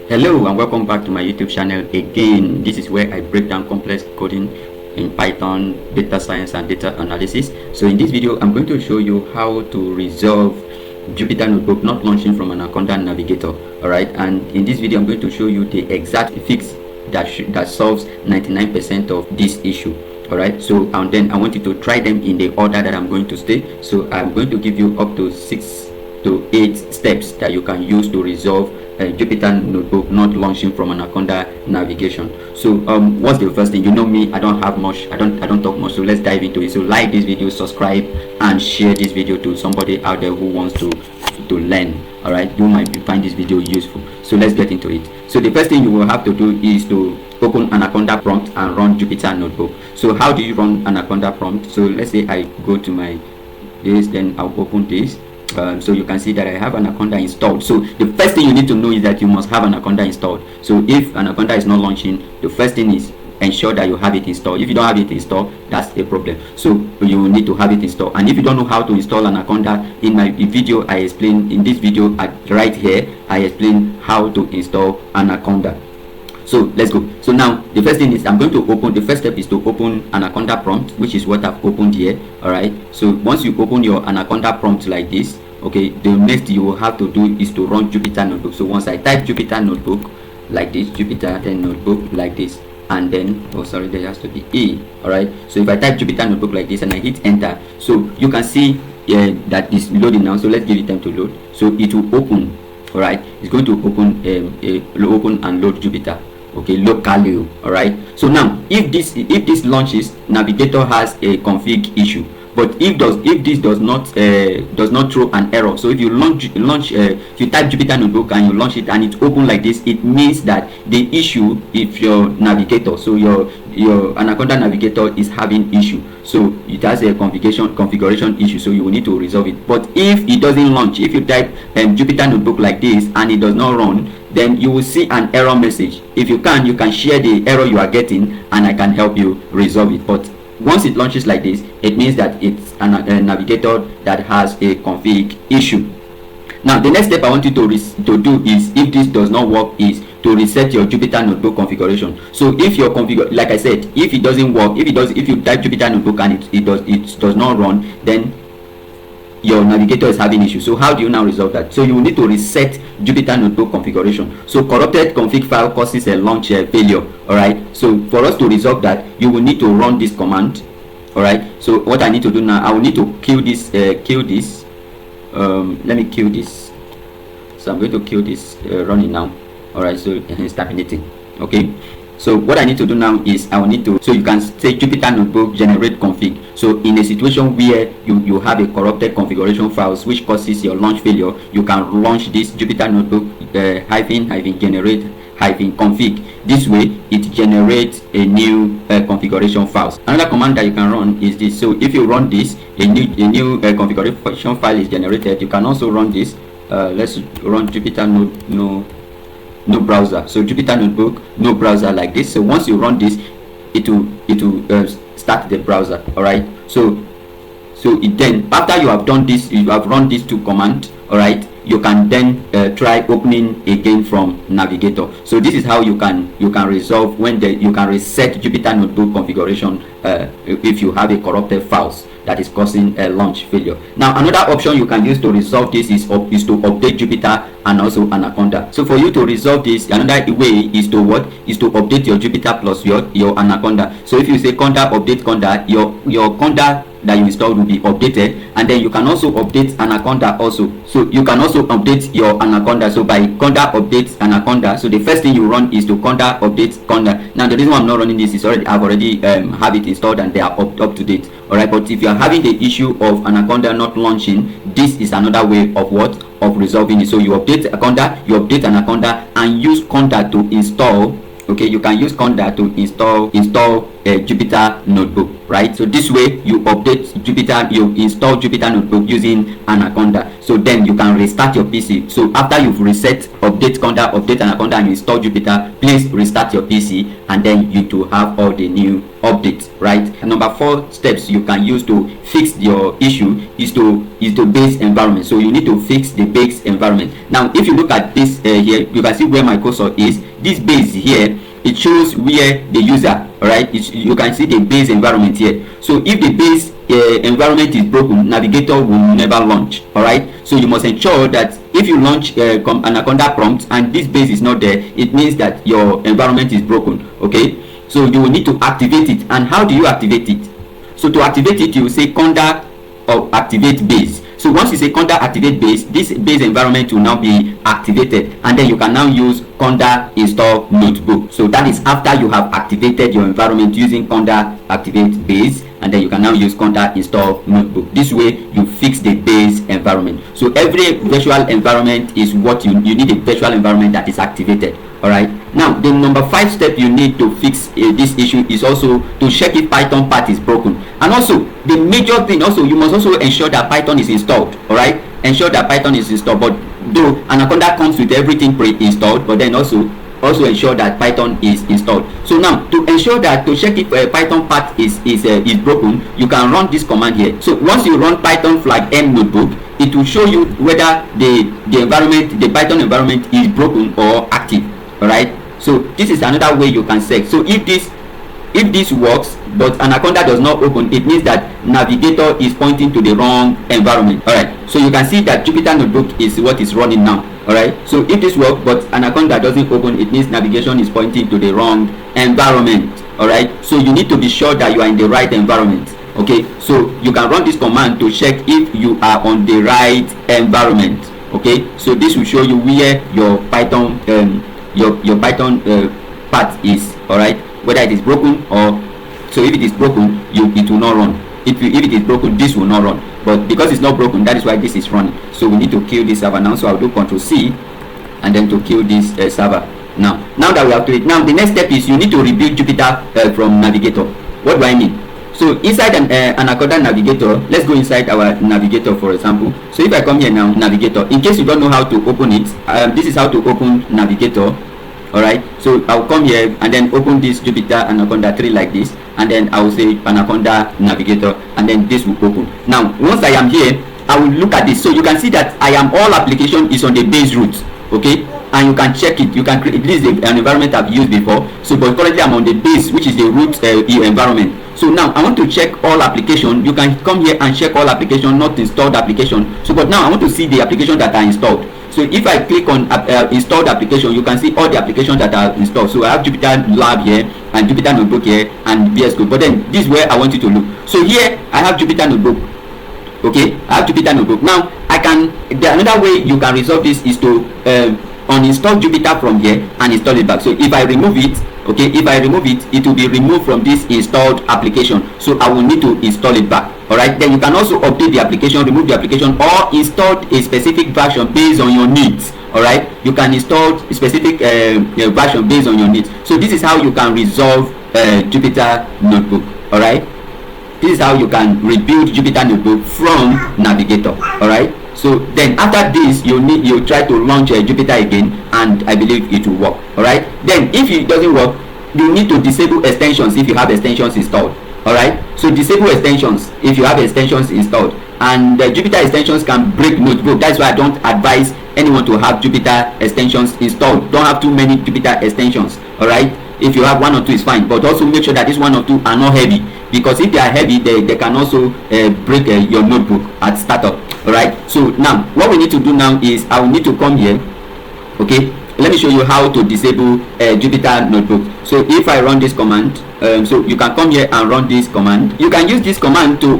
Hello and welcome back to my YouTube channel again. This is where I break down complex coding in Python, data science and data analysis. So in this video I'm going to show you how to resolve Jupyter Notebook not launching from Anaconda Navigator. Alright, and in this video I'm going to show you the exact fix that solves 99% of this issue. Alright, so and then I want you to try them in the order that I'm going to state. So I'm going to give you up to 6 to 8 steps that you can use to resolve Jupyter Notebook not launching from Anaconda Navigation. So what's the first thing? You know me, I don't have much, I don't talk much, so let's dive into it. So like this video, subscribe and share this video to somebody out there who wants to learn. All right, you might find this video useful. So let's get into it. So the first thing you will have to do is to open Anaconda prompt and run Jupyter Notebook. So how do you run Anaconda prompt? So let's say I go to my this, then I'll open this. So you can see that I have Anaconda installed. So the first thing you need to know is that you must have Anaconda installed. So if Anaconda is not launching, the first thing is ensure that you have it installed. If you don't have it installed, that's a problem. So you need to have it installed. And if you don't know how to install Anaconda, in my video I explain, in this video right here I explain how to install Anaconda. So let's go. So now the first thing is I'm going to open, the first step is to open Anaconda prompt, which is what I've opened here. All right, so once you open your Anaconda prompt like this, okay, the next you will have to do is to run Jupyter Notebook. So once I type Jupyter Notebook like this, Jupyter then Notebook like this, and then oh sorry, there has to be E. All right, so if I type Jupyter Notebook like this and I hit enter, so you can see that is loading now. So let's give it time to load. So it will open. All right, it's going to open open and load Jupyter, okay, locally. All right, so now if this launches, Navigator has a config issue. But if this does not throw an error, so if you if you type Jupyter Notebook and you launch it and it open like this, it means that the issue, if your Navigator, so your Anaconda Navigator is having issue, so it has a configuration issue, so you will need to resolve it. But if it doesn't launch, if you type Jupyter Notebook like this and it does not run, then you will see an error message. If you can share the error you are getting and I can help you resolve it. But once it launches like this, it means that it's a Navigator that has a config issue. Now the next step I want you to do is, if this does not work, is to reset your Jupyter Notebook configuration. So if your like I said, if it doesn't work, if you type Jupyter Notebook and it does not run, then your Navigator is having issue. So how do you now resolve that? So you will need to reset Jupyter Notebook configuration. So corrupted config file causes a launch failure. All right, so for us to resolve that, you will need to run this command. All right, so what I need to do now, I will need to kill this let me kill this. So I'm going to kill this running now. All right, so it's terminating. Okay, so what I need to do now is I will need to, so you can say Jupyter Notebook generate config. So in a situation where you have a corrupted configuration files which causes your launch failure, you can launch this Jupyter Notebook -generate -config. This way it generates a new configuration files. Another command that you can run is this. So if you run this, a new configuration file is generated. You can also run this. Let's run Jupyter no browser. So Jupyter Notebook no browser like this. So once you run this, it will start the browser. All right, so then after you have done this, you have run these two commands. All right, you can then try opening again from Navigator. So this is how you can resolve when you can reset Jupyter Notebook configuration if you have a corrupted files that is causing a launch failure. Now another option you can use to resolve this is to update Jupyter and also Anaconda. So for you to resolve this, another way is to update your Jupyter plus your Anaconda. So if you say conda update conda, your conda that you installed will be updated, and then you can also update Anaconda also. So you can also update your Anaconda. So by conda update Anaconda, so the first thing you run is to conda update conda. Now the reason why I'm not running this is I've already have it installed and they are up to date. All right, but if you are having the issue of Anaconda not launching, this is another way of resolving it. So you update Anaconda and use conda to install. Okay, you can use conda to install Jupyter Notebook, right? So this way you update Jupyter, you install Jupyter Notebook using Anaconda. So then you can restart your PC. So after you've reset, update Anaconda, and install Jupyter, please restart your PC, and then you to have all the new updates, right? And number 4 steps you can use to fix your issue is to base environment. So you need to fix the base environment. Now if you look at this here, you can see where my cursor is. This base here, it shows where the user, all right, you can see the base environment here. So if the base environment is broken, Navigator will never launch, all right? So you must ensure that if you launch Anaconda prompt and this base is not there, it means that your environment is broken. Okay, so you will need to activate it. And how do you activate it? So to activate it, you will say conda or activate base. So once you say conda activate base, this base environment will now be activated, and then you can now use conda install notebook. So that is after you have activated your environment using conda activate base, and then you can now use conda install notebook. This way you fix the base environment. So every virtual environment is what you need, a virtual environment that is activated. All right, now the number 5 step you need to fix this issue is also to check if Python path is broken. And also the major thing, also you must also ensure that Python is installed. All right, ensure that Python is installed. But though Anaconda comes with everything pre-installed, but then also ensure that Python is installed. So now to ensure that, to check if Python path is broken, you can run this command here. So once you run python flag m notebook, it will show you whether the environment, the Python environment, is broken or active. All right, so this is another way you can check. So if this works but Anaconda does not open, it means that Navigator is pointing to the wrong environment. All right, so you can see that Jupyter Notebook is what is running now. All right, so if this works but Anaconda doesn't open, it means navigation is pointing to the wrong environment. All right, so you need to be sure that you are in the right environment. Okay, so you can run this command to check if you are on the right environment. Okay, so this will show you where your Python your Python path is. All right, whether it is broken or, so if it is broken, it will not run. If it is broken, this will not run. But because it's not broken, that is why this is running. So we need to kill this server now. So I'll do Ctrl+C and then to kill this server. Now that we have to it, now the next step is you need to rebuild Jupyter from Navigator. What do I mean? So inside an Anaconda Navigator, let's go inside our Navigator, for example. So if I come here now, Navigator, in case you don't know how to open it, this is how to open Navigator. All right, so I'll come here and then open this Jupyter Anaconda 3 like this, and then I will say Anaconda Navigator, and then this will open. Now once I am here, I will look at this. So you can see that I am, all application is on the base root. Okay, and you can check it. You can create, this is an environment I've used before. So but currently I'm on the base, which is the root environment. So now I want to check all application. You can come here and check all application, not installed application. So but now I want to see the application that are installed. So if I click on installed application, you can see all the applications that are installed. So I have Jupyter Lab here and Jupyter Notebook here and VS Code. But then this is where I want you to look. So here I have Jupyter Notebook. Okay, I have Jupyter Notebook. Now another way you can resolve this is to uninstall Jupyter from here and install it back. So if I remove it, okay, if I remove it, it will be removed from this installed application. So I will need to install it back. All right, then you can also update the application, remove the application, or install a specific version based on your needs. All right, you can install a specific version based on your needs. So this is how you can resolve Jupyter Notebook. All right, this is how you can rebuild Jupyter Notebook from Navigator. All right, so then after this, you try to launch Jupyter again, and I believe it will work. All right, then if it doesn't work, you need to disable extensions if you have extensions installed. All right, so disable extensions if you have extensions installed, and the Jupyter extensions can break notebook. That's why I don't advise anyone to have Jupyter extensions installed. Don't have too many Jupyter extensions. All right, if you have 1 or 2 is fine, but also make sure that this 1 or 2 are not heavy, because if they are heavy, they can also break your notebook at startup. All right, so now what we need to do now is I will need to come here. Okay, let me show you how to disable Jupyter Notebook. So if I run this command, so you can come here and run this command. You can use this command to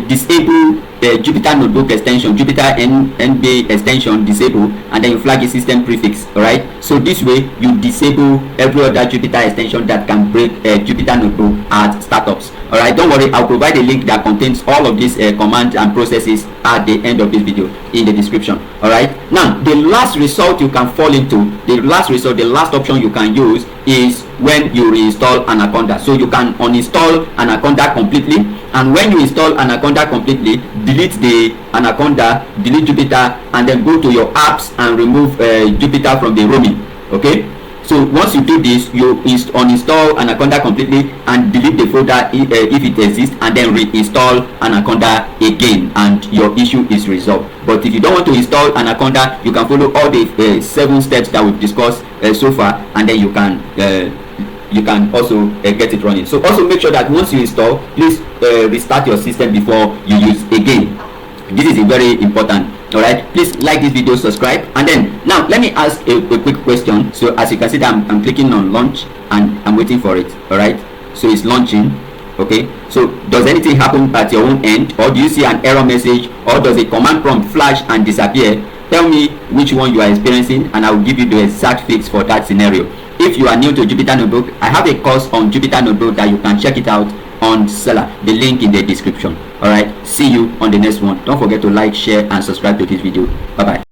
disable Jupyter Notebook extension, Jupyter NB extension, disable, and then you flag a system prefix. All right, so this way you disable every other Jupyter extension that can break Jupyter Notebook at startups. All right, don't worry, I'll provide a link that contains all of these commands and processes at the end of this video in the description. All right, now the last result you can fall into, the last option you can use is when you reinstall Anaconda. So you can uninstall Anaconda completely, and when you install Anaconda completely, delete the Anaconda, delete Jupyter, and then go to your apps and remove Jupyter from the roaming. Okay, so once you do this, you uninstall Anaconda completely and delete the folder if it exists, and then reinstall Anaconda again, and your issue is resolved. But if you don't want to install Anaconda, you can follow all the 7 steps that we've discussed so far, and then you can also get it running. So also make sure that once you install, please restart your system before you use again. This is very important. All right, please like this video, subscribe, and then now let me ask a quick question. So as you can see that I'm clicking on launch and I'm waiting for it. All right, so it's launching. Okay, so does anything happen at your own end, or do you see an error message, or does a command prompt flash and disappear? Tell me which one you are experiencing, and I will give you the exact fix for that scenario. If you are new to Jupyter Notebook, I have a course on Jupyter Notebook that you can check it out on Seller, the link in the description. All right, see you on the next one. Don't forget to like, share, and subscribe to this video. Bye bye.